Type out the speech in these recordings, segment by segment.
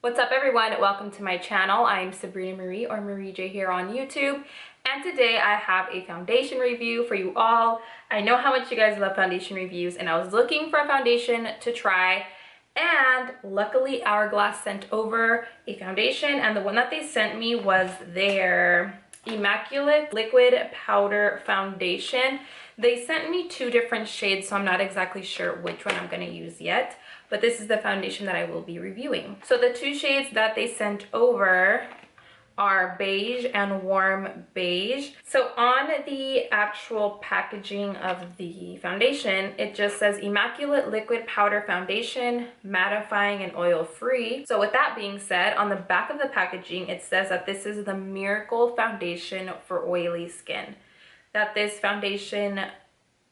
What's up everyone? Welcome to my channel. I'm Sabrina Marie or Marie J here on YouTube. And today I have a foundation review for you all. I know how much you guys love foundation reviews and I was looking for a foundation to try. And luckily Hourglass sent over a foundation and the one that they sent me was their Immaculate Liquid Powder Foundation. They sent me two different shades, so I'm not exactly sure which one I'm going to use yet. But this is the foundation that I will be reviewing. So the two shades that they sent over are Beige and Warm Beige. So on the actual packaging of the foundation, it just says Immaculate Liquid Powder Foundation, mattifying and oil free. So with that being said, on the back of the packaging, it says that this is the miracle foundation for oily skin. That this foundation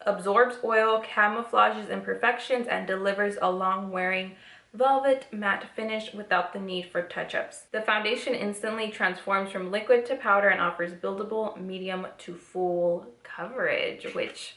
absorbs oil, camouflages imperfections, and delivers a long-wearing velvet matte finish without the need for touch-ups. The foundation instantly transforms from liquid to powder and offers buildable medium to full coverage, which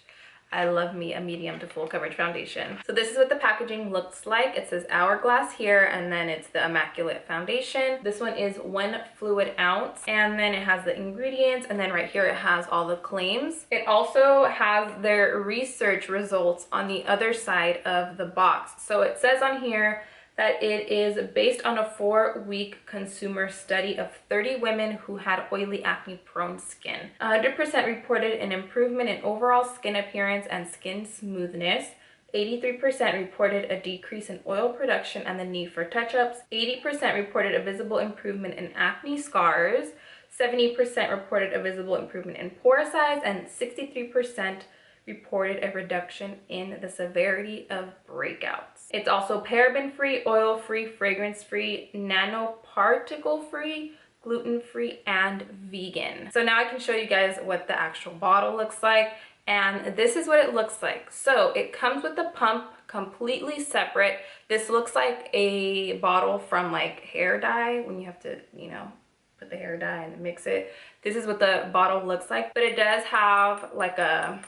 I love me a medium to full coverage foundation. So this is what the packaging looks like. It says Hourglass here, and then it's the Immaculate Foundation. This one is 1 fluid ounce, and then it has the ingredients, and then right here it has all the claims. It also has their research results on the other side of the box. So it says on here that it is based on a 4-week consumer study of 30 women who had oily acne-prone skin. 100% reported an improvement in overall skin appearance and skin smoothness. 83% reported a decrease in oil production and the need for touch-ups. 80% reported a visible improvement in acne scars. 70% reported a visible improvement in pore size, and 63% reported a reduction in the severity of breakouts. It's also paraben-free, oil-free, fragrance-free, nanoparticle-free, gluten-free, and vegan. So now I can show you guys what the actual bottle looks like, and this is what it looks like. So it comes with the pump completely separate. This looks like a bottle from like hair dye when you have to, you know, put the hair dye and mix it. This is what the bottle looks like, but it does have like a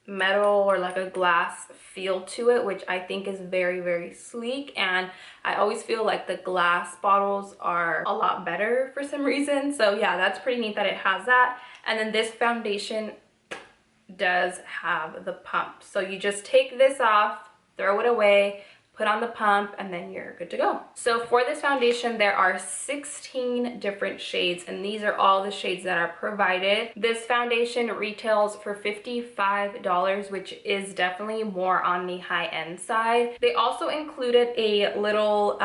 metal or like a glass feel to it, which I think is very, very sleek, and I always feel like the glass bottles are a lot better for some reason. So yeah, that's pretty neat that it has that. And then this foundation does have the pump, so you just take this off, throw it away, put on the pump, and then you're good to go. So for this foundation, there are 16 different shades, and these are all the shades that are provided. This foundation retails for $55, which is definitely more on the high-end side. They also included a little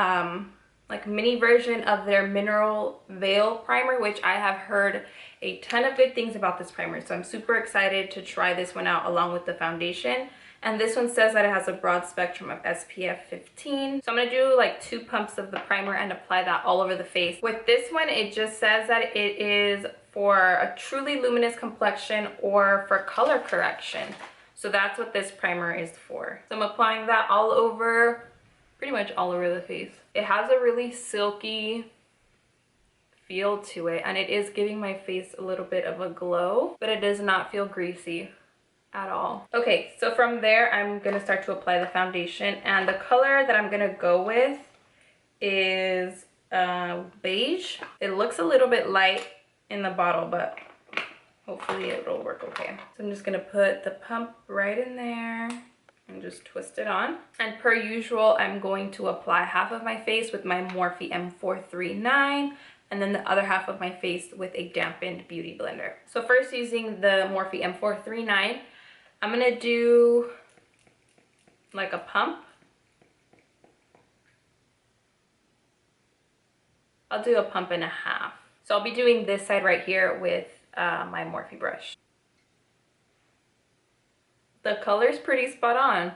like mini version of their Mineral Veil primer, which I have heard a ton of good things about this primer. So I'm super excited to try this one out along with the foundation. And this one says that it has a broad spectrum of SPF 15. So I'm gonna do like 2 pumps of the primer and apply that all over the face. With this one, it just says that it is for a truly luminous complexion or for color correction. So that's what this primer is for. So I'm applying that all over, pretty much all over the face. It has a really silky feel to it, and it is giving my face a little bit of a glow, but it does not feel greasy at all. Okay, so from there I'm gonna start to apply the foundation, and the color that I'm gonna go with is beige. It looks a little bit light in the bottle, but hopefully it'll work okay. So I'm just gonna put the pump right in there and just twist it on. And per usual, I'm going to apply half of my face with my Morphe M439, and then the other half of my face with a dampened beauty blender. So first, using the Morphe M439, I'm gonna do like a pump. I'll do a pump and a half. So I'll be doing this side right here with my Morphe brush. The color's pretty spot on.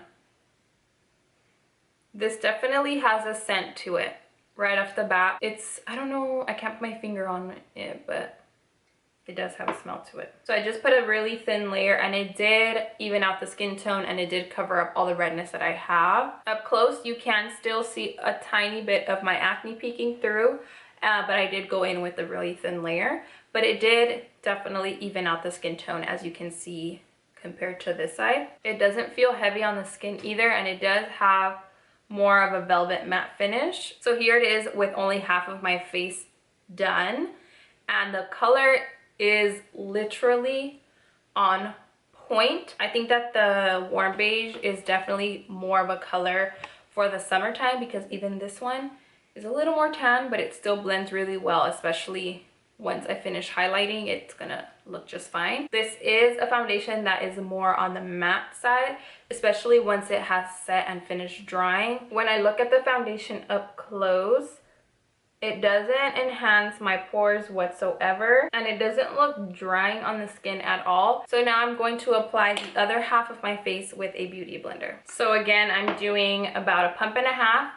This definitely has a scent to it right off the bat. It's, I don't know, I can't put my finger on it, but it does have a smell to it. So I just put a really thin layer, and it did even out the skin tone, and it did cover up all the redness that I have. Up close, you can still see a tiny bit of my acne peeking through, but I did go in with a really thin layer. But it did definitely even out the skin tone, as you can see compared to this side. It doesn't feel heavy on the skin either, and it does have more of a velvet matte finish. So here it is with only half of my face done, and the color is literally on point. I think that the warm beige is definitely more of a color for the summertime, because even this one is a little more tan, but it still blends really well, especially once I finish highlighting. It's gonna look just fine. This is a foundation that is more on the matte side, especially once it has set and finished drying. When I look at the foundation up close, it doesn't enhance my pores whatsoever, and it doesn't look drying on the skin at all. So now I'm going to apply the other half of my face with a beauty blender. So again, I'm doing about a pump and a half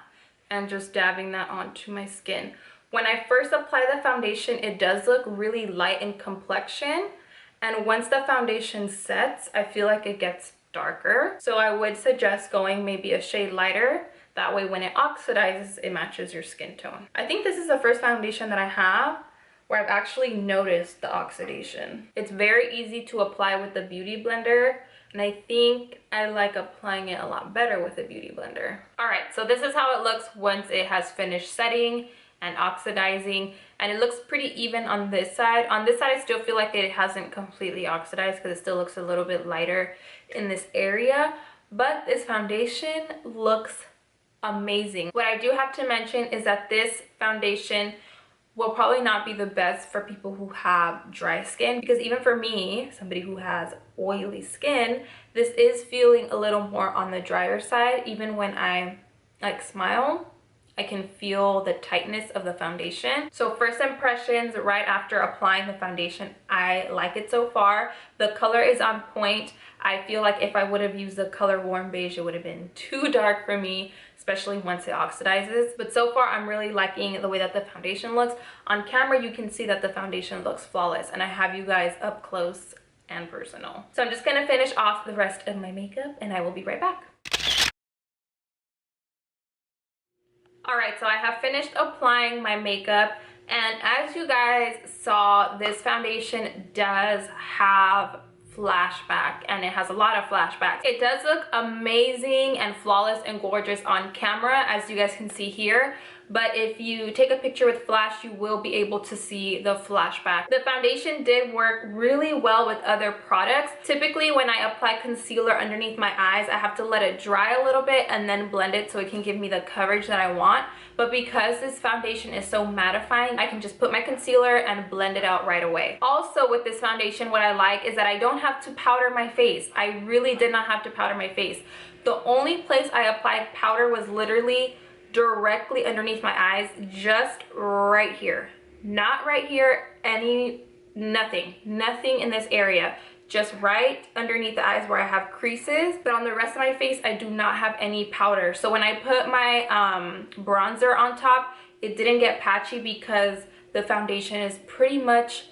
and just dabbing that onto my skin. When I first apply the foundation, it does look really light in complexion, and once the foundation sets, I feel like it gets darker. So I would suggest going maybe a shade lighter. That way when it oxidizes, it matches your skin tone. I think this is the first foundation that I have where I've actually noticed the oxidation. It's very easy to apply with the beauty blender, and I think I like applying it a lot better with a beauty blender. All right, so this is how it looks once it has finished setting and oxidizing, and it looks pretty even on this side. On this side, I still feel like it hasn't completely oxidized because it still looks a little bit lighter in this area, but this foundation looks amazing. What I do have to mention is that this foundation will probably not be the best for people who have dry skin, because even for me, somebody who has oily skin, this is feeling a little more on the drier side. Even when I like smile, I can feel the tightness of the foundation. So first impressions right after applying the foundation, I like it so far. The color is on point. I feel like if I would have used the color warm beige, it would have been too dark for me, especially once it oxidizes. But so far, I'm really liking the way that the foundation looks. On camera, you can see that the foundation looks flawless, and I have you guys up close and personal. So I'm just gonna finish off the rest of my makeup, and I will be right back. All right, so I have finished applying my makeup, and as you guys saw, this foundation does have flashback, and it has a lot of flashbacks. It does look amazing and flawless and gorgeous on camera, as you guys can see here, but if you take a picture with flash, you will be able to see the flashback. The foundation did work really well with other products. Typically when I apply concealer underneath my eyes, I have to let it dry a little bit and then blend it so it can give me the coverage that I want. But because this foundation is so mattifying, I can just put my concealer and blend it out right away. Also with this foundation, what I like is that I don't have to powder my face. I really did not have to powder my face. The only place I applied powder was literally directly underneath my eyes, just right here. Not right here, nothing in this area. Just right underneath the eyes where I have creases, but on the rest of my face I do not have any powder. So when I put my bronzer on top, it didn't get patchy because the foundation is pretty much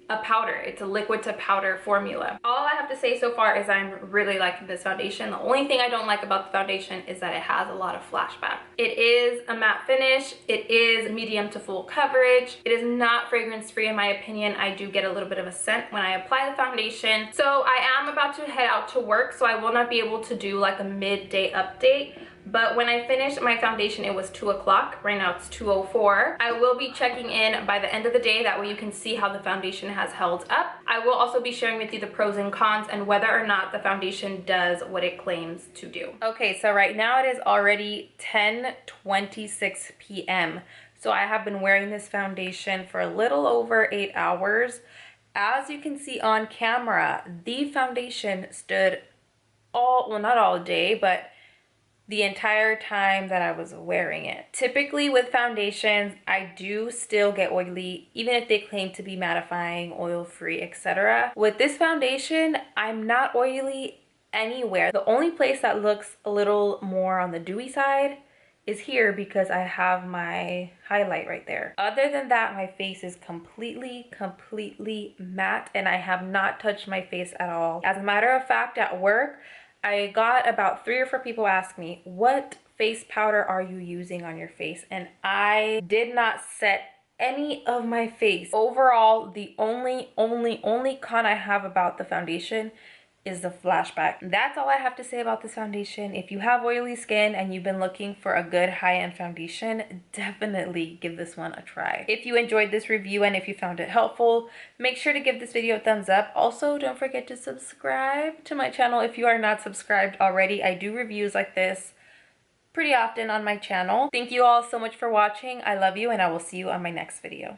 a powder. It's a liquid to powder formula. All I have to say so far is I'm really liking this foundation. The only thing I don't like about the foundation is that it has a lot of flashback. It is a matte finish. It is medium to full coverage. It is not fragrance free in my opinion. I do get a little bit of a scent when I apply the foundation. So I am about to head out to work, so I will not be able to do like a midday update. But when I finished my foundation, it was 2 o'clock. Right now it's 2:04. I will be checking in by the end of the day. That way you can see how the foundation has held up. I will also be sharing with you the pros and cons and whether or not the foundation does what it claims to do. Okay, so right now it is already 10:26 p.m. So I have been wearing this foundation for a little over 8 hours. As you can see on camera, the foundation stood well, not all day, but the entire time that I was wearing it. Typically with foundations, I do still get oily, even if they claim to be mattifying, oil-free, etc. With this foundation, I'm not oily anywhere. The only place that looks a little more on the dewy side is here because I have my highlight right there. Other than that, my face is completely matte, and I have not touched my face at all. As a matter of fact, at work, I got about 3 or 4 people ask me, what face powder are you using on your face? And I did not set any of my face. Overall, the only con I have about the foundation is the flashback. That's all I have to say about this foundation. If you have oily skin and you've been looking for a good high-end foundation, definitely give this one a try. If you enjoyed this review and if you found it helpful, make sure to give this video a thumbs up. Also, don't forget to subscribe to my channel if you are not subscribed already. I do reviews like this pretty often on my channel. Thank you all so much for watching. I love you, and I will see you on my next video.